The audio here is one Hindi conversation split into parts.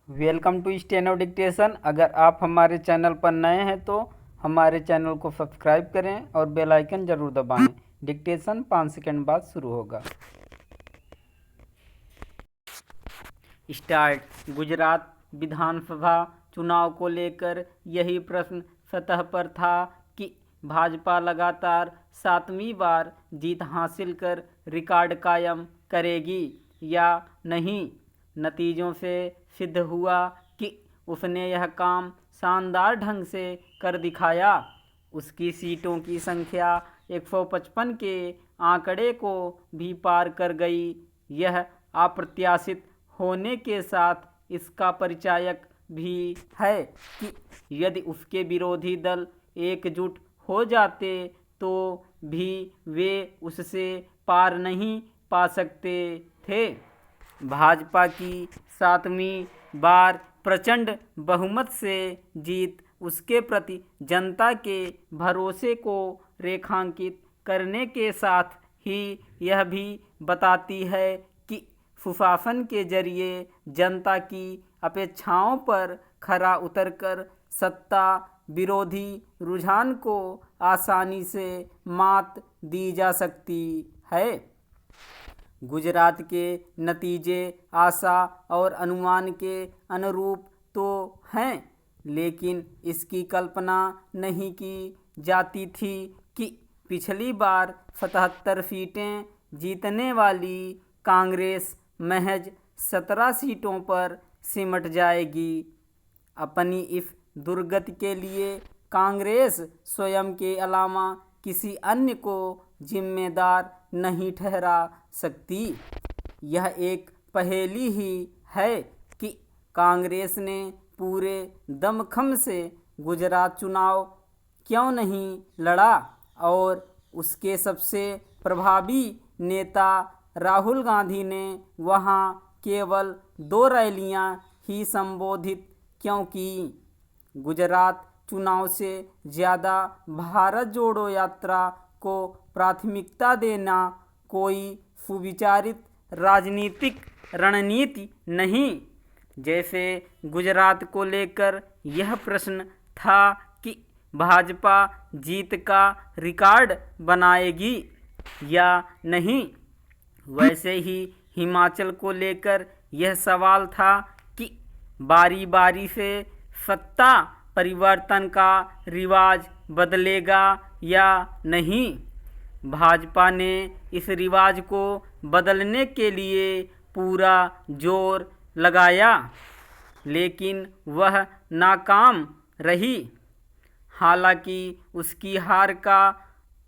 Welcome to steno dictation. अगर आप हमारे चैनल पर नए हैं तो हमारे चैनल को सब्सक्राइब करें और बेल आइकन ज़रूर दबाएं। डिक्टेशन 5 सेकंड बाद शुरू होगा। स्टार्ट। गुजरात विधानसभा चुनाव को लेकर यही प्रश्न सतह पर था कि भाजपा लगातार 7वीं बार जीत हासिल कर रिकॉर्ड कायम करेगी या नहीं। नतीजों से सिद्ध हुआ कि उसने यह काम शानदार ढंग से कर दिखाया। उसकी सीटों की संख्या 155 के आंकड़े को भी पार कर गई। यह अप्रत्याशित होने के साथ इसका परिचायक भी है कि यदि उसके विरोधी दल एकजुट हो जाते तो भी वे उससे पार नहीं पा सकते थे। भाजपा की 7वीं बार प्रचंड बहुमत से जीत उसके प्रति जनता के भरोसे को रेखांकित करने के साथ ही यह भी बताती है कि सुशासन के जरिए जनता की अपेक्षाओं पर खरा उतरकर सत्ता विरोधी रुझान को आसानी से मात दी जा सकती है। गुजरात के नतीजे आशा और अनुमान के अनुरूप तो हैं, लेकिन इसकी कल्पना नहीं की जाती थी कि पिछली बार 77 सीटें जीतने वाली कांग्रेस महज 17 सीटों पर सिमट जाएगी। अपनी इस दुर्गति के लिए कांग्रेस स्वयं के अलावा किसी अन्य को जिम्मेदार नहीं ठहरा सकती। यह एक पहेली ही है कि कांग्रेस ने पूरे दमखम से गुजरात चुनाव क्यों नहीं लड़ा और उसके सबसे प्रभावी नेता राहुल गांधी ने वहां केवल 2 रैलियां ही संबोधित क्यों की। गुजरात चुनाव से ज़्यादा भारत जोड़ो यात्रा को प्राथमिकता देना कोई सुविचारित राजनीतिक रणनीति नहीं। जैसे गुजरात को लेकर यह प्रश्न था कि भाजपा जीत का रिकॉर्ड बनाएगी या नहीं, वैसे ही हिमाचल को लेकर यह सवाल था कि बारी बारी से सत्ता परिवर्तन का रिवाज बदलेगा या नहीं। भाजपा ने इस रिवाज को बदलने के लिए पूरा जोर लगाया, लेकिन वह नाकाम रही। हालांकि उसकी हार का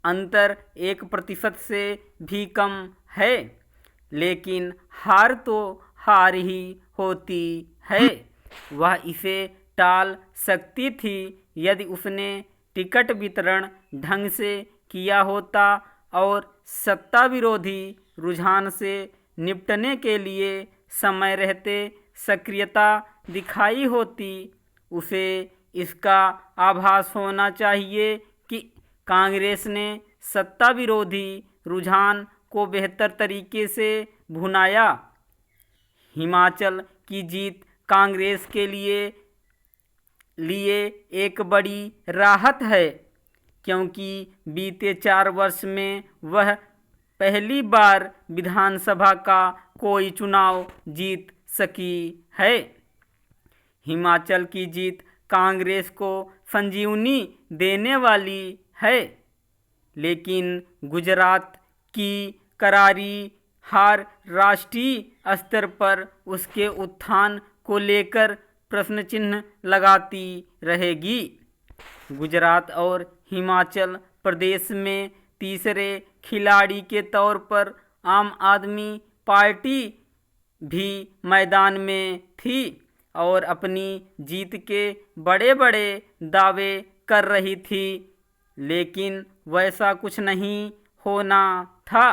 अंतर 1% से भी कम है, लेकिन हार तो हार ही होती है। वह इसे टाल सकती थी यदि उसने टिकट वितरण ढंग से किया होता और सत्ता विरोधी रुझान से निपटने के लिए समय रहते सक्रियता दिखाई होती। उसे इसका आभास होना चाहिए कि कांग्रेस ने सत्ता विरोधी रुझान को बेहतर तरीके से भुनाया। हिमाचल की जीत कांग्रेस के लिए एक बड़ी राहत है, क्योंकि बीते 4 वर्ष में वह पहली बार विधानसभा का कोई चुनाव जीत सकी है। हिमाचल की जीत कांग्रेस को संजीवनी देने वाली है, लेकिन गुजरात की करारी हार राष्ट्रीय स्तर पर उसके उत्थान को लेकर प्रश्न चिन्ह लगाती रहेगी। गुजरात और हिमाचल प्रदेश में तीसरे खिलाड़ी के तौर पर आम आदमी पार्टी भी मैदान में थी और अपनी जीत के बड़े बड़े दावे कर रही थी, लेकिन वैसा कुछ नहीं होना था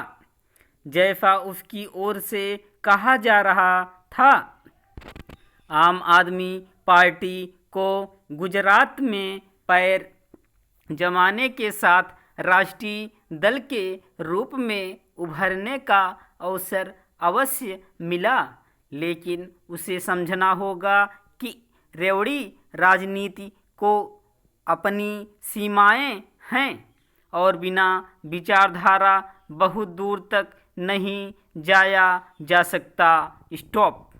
जैसा उसकी ओर से कहा जा रहा था। आम आदमी पार्टी को गुजरात में पैर जमाने के साथ राष्ट्रीय दल के रूप में उभरने का अवसर अवश्य मिला, लेकिन उसे समझना होगा कि रेवड़ी राजनीति को अपनी सीमाएं हैं और बिना विचारधारा बहुत दूर तक नहीं जाया जा सकता। स्टॉप।